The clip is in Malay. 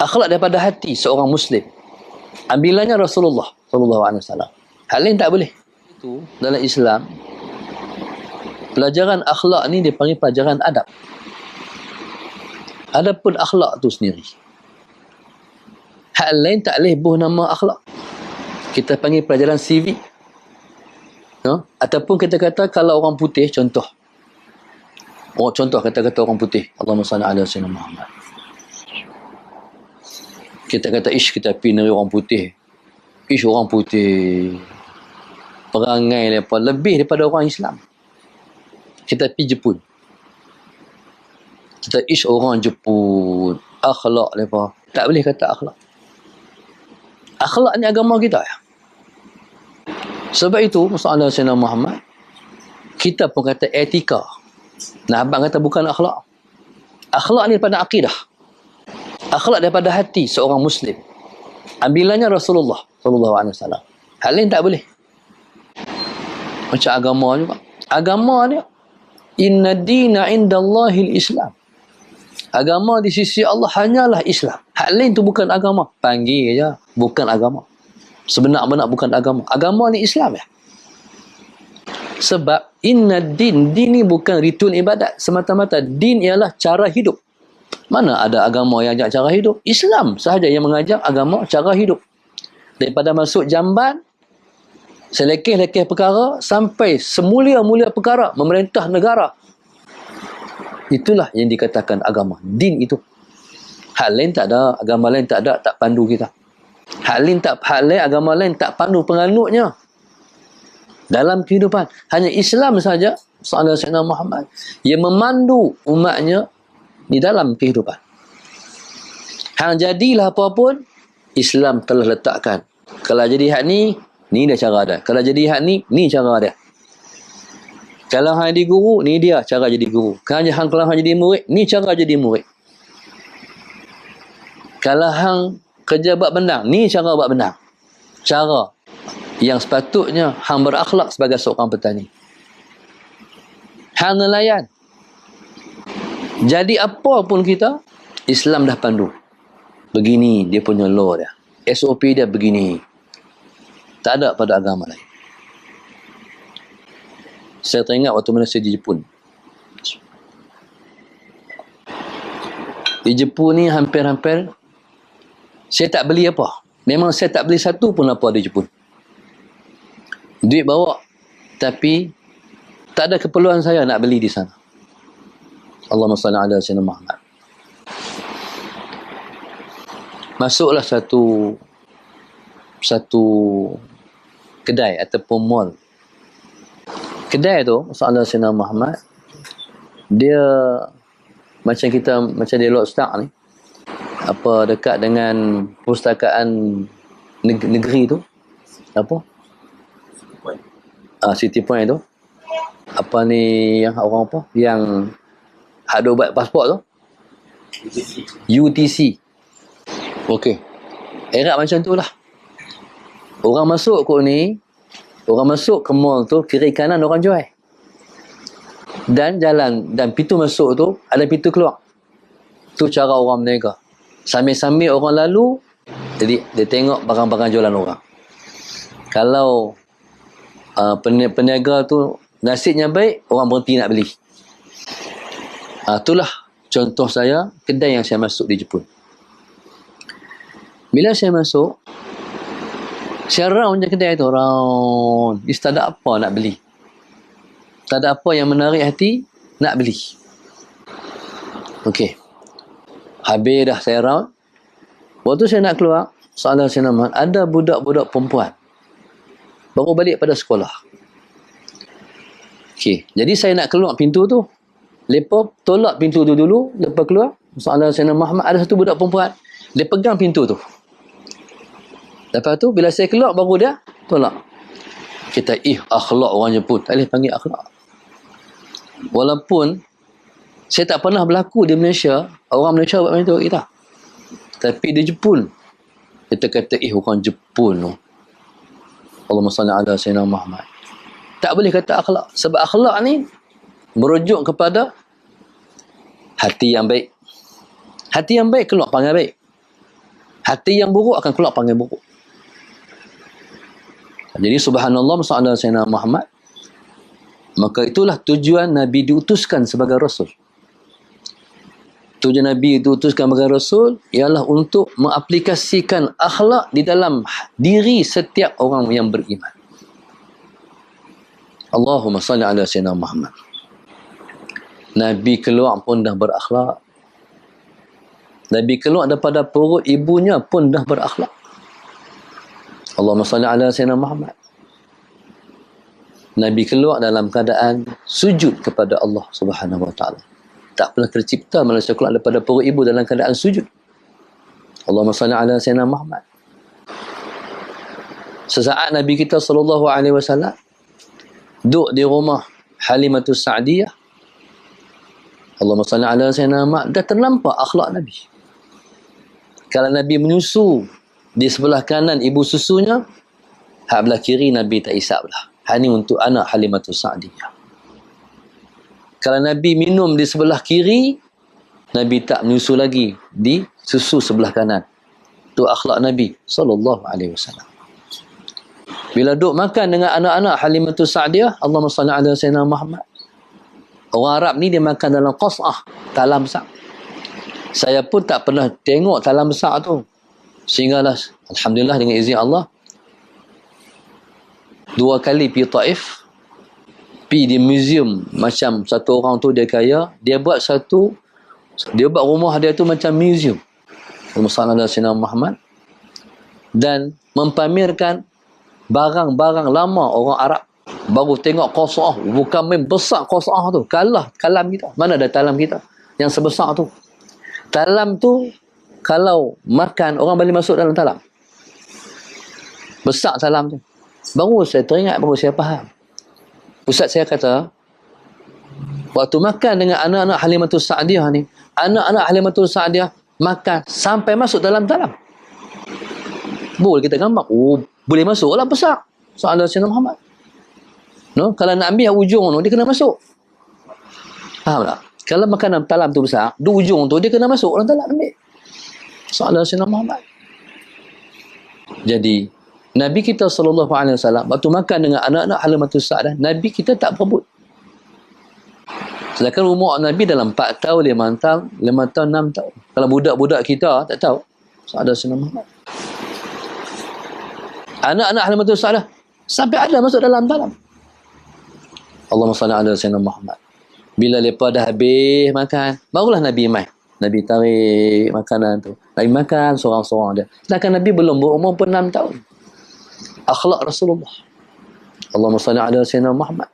Akhlak daripada hati seorang Muslim. Ambilannya Rasulullah SAW. Hal lain tak boleh. Itu dalam Islam, pelajaran akhlak ni dipanggil pelajaran adab. Adapun akhlak tu sendiri, hal lain tak boleh buh nama akhlak. Kita panggil pelajaran CV. No? Ataupun kita kata kalau orang putih, contoh kata-kata orang putih, Allahumma salli ala sayyidina Muhammad. Kita kata kita pergi negeri orang putih. Orang putih perangai mereka lebih daripada orang Islam. Kita pergi Jepun. Kita orang Jepun, akhlak mereka. Tak boleh kata akhlak. Akhlak ni agama kita ya. Sebab itu, Masalah Sayyidina Muhammad, kita pun kata etika. Nah, abang kata bukan akhlak. Akhlak ni daripada akidah. Akhlak daripada hati seorang Muslim. Ambilannya Rasulullah SAW. Hal lain tak boleh. Macam agama juga. Agama ni, inna dina indallahil Islam. Agama di sisi Allah hanyalah Islam. Hal lain tu bukan agama. Panggil je, bukan agama. Sebenar-benar bukan agama. Agama ni Islam ya. Sebab inna din ni bukan ritual ibadat semata-mata. Din ialah cara hidup. Mana ada agama yang ajak cara hidup? Islam sahaja yang mengajak agama cara hidup. Daripada masuk jamban, selekeh-lekeh perkara, sampai semulia-mulia perkara, memerintah negara. Itulah yang dikatakan agama. Din itu. Hal lain tak ada, agama lain tak ada, tak pandu kita. Hal lain, agama lain tak pandu penganutnya. Dalam kehidupan. Hanya Islam saja, Sallallahu Alaihi Wasallam Muhammad, yang memandu umatnya di dalam kehidupan. Hang jadilah apa pun, Islam telah letakkan. Kalau jadi hak ni dia cara dia. Kalau jadi hak ni cara dia. Kalau hang jadi guru, ni dia cara jadi guru. Kalau hang jadi murid, ni cara jadi murid. Kalau hang kerja buat bendang, ni cara buat bendang. Cara yang sepatutnya hang berakhlak sebagai seorang petani. Hang nelayan. Jadi apa pun kita, Islam dah pandu. Begini dia punya law dia. SOP dia begini. Tak ada pada agama lain. Saya teringat waktu mana saya di Jepun. Di Jepun ni hampir-hampir saya tak beli apa. Memang saya tak beli satu pun apa di Jepun. Duit bawa, tapi tak ada keperluan saya nak beli di sana. Allahumma salli ala sayyidina Muhammad. Masuklah satu kedai ataupun mall. Kedai tu, Sallallahu Alaihi Wasallam Muhammad, dia macam dia Lockstock ni, apa dekat dengan perpustakaan negeri tu, apa? City Point tu. Apa ni yang orang apa? Yang ada buat pasport tu? UTC. Okey. Era macam tu lah. Orang masuk ke mall tu, kiri kanan orang jual. Dan jalan, dan pintu masuk tu, ada pintu keluar. Tu cara orang berniaga. Sambil-sambil orang lalu, jadi dia tengok barang-barang jualan orang. Kalau peniaga tu nasibnya baik, orang berhenti nak beli. Itulah contoh saya, kedai yang saya masuk di Jepun. Bila saya masuk, saya round je kedai tu, round. Tak ada apa nak beli. Tak ada apa yang menarik hati nak beli. Okey. Habis dah saya round. Waktu saya nak keluar, Sallallahu Alaihi Wasallam, ada budak-budak perempuan baru balik pada sekolah. Okey. Jadi saya nak keluar pintu tu. Lepas tolak pintu tu dulu. Lepas keluar, Sallallahu Alaihi Wasallam Muhammad, ada satu budak perempuan. Dia pegang pintu tu. Lepas tu, bila saya keluar, baru dia tolak. Kita, akhlak orang Jepun. Tak boleh panggil akhlak. Walaupun, saya tak pernah berlaku di Malaysia, orang Malaysia buat macam tu kita. Tapi di Jepun, kita kata, orang Jepun tu. Allahumma salli ala sayyidina Muhammad. Tak boleh kata akhlak. Sebab akhlak ni, merujuk kepada hati yang baik. Hati yang baik keluar panggil baik. Hati yang buruk akan keluar panggil buruk. Jadi subhanallah masalah Sayyidina Muhammad. Maka itulah tujuan Nabi diutuskan sebagai Rasul. Tujuan Nabi diutuskan sebagai Rasul ialah untuk mengaplikasikan akhlak di dalam diri setiap orang yang beriman. Allahumma salli ala Sayyidina Muhammad. Nabi keluar pun dah berakhlak. Nabi keluar daripada perut ibunya pun dah berakhlak. Allahumma salli ala Sayyidina Muhammad. Nabi keluar dalam keadaan sujud kepada Allah Subhanahu wa taala. Tak pernah tercipta manusia keluar daripada perut ibu dalam keadaan sujud. Allahumma salli ala Sayyidina Muhammad. Sesaat Nabi kita sallallahu alaihi wasallam duduk di rumah Halimatus Sa'diyah. Allahumma salli ala Sayyidina Muhammad. Dah ternampak akhlak Nabi. Kalau Nabi menyusu di sebelah kanan ibu susunya, hak belah kiri Nabi tak isap lah. Hak ni untuk anak Halimatus Sa'diyah. Kalau Nabi minum di sebelah kiri, Nabi tak menyusu lagi di susu sebelah kanan. Itu akhlak Nabi sallallahu alaihi wasallam. Bila duduk makan dengan anak-anak Halimatus Sa'diyah, Allahumma salli ala Sayyidina Muhammad. Orang Arab ni dia makan dalam qas'ah, talam besar. Saya pun tak pernah tengok talam besar tu. Sehinggalah alhamdulillah dengan izin Allah 2 kali pergi Taif, pergi di museum. Macam satu orang tu dia kaya, dia buat rumah dia tu macam museum. Allahumma salli Muhammad. Dan mempamerkan barang-barang lama orang Arab. Baru tengok qas'ah, bukan main besar qas'ah tu, kalah kalam kita. Mana ada talam kita yang sebesar tu. Talam tu kalau makan orang boleh masuk dalam talam. Besar talam tu. Baru saya teringat, baru saya faham. Ustaz saya kata, waktu makan dengan anak-anak Halimatus Sa'diyah ni, anak-anak Halimatus Sa'diyah makan sampai masuk dalam talam. Boleh kita gambar. Oh, boleh masuk lah besar. Soalan Sayyidina Muhammad. No? Kalau nak ambil ujung tu, dia kena masuk. Faham tak? Kalau makanan talam tu besar, di ujung tu dia kena masuk dalam talam ambil. Soalan Sayyidina Muhammad. Jadi, Nabi kita sallallahu alaihi wasallam waktu makan dengan anak-anak Halimatus Sa'diyah, Nabi kita tak berebut. Sedangkan umur Nabi dalam 4 tahun, 5 tahun, 6 tahun. Kalau budak-budak kita tak tahu. Soalan Sayyidina Muhammad. Anak-anak Halimatus Sa'diyah sampai ada masuk dalam talam. Allahumma salli ala Sayyidina Muhammad. Bila mereka dah habis makan, barulah Nabi mai. Nabi tarik makanan tu. Nabi makan seorang-seorang dia. Sedangkan Nabi belum berumur pun 6 tahun. Akhlak Rasulullah. Allahumma salli ala Sayyidina Muhammad.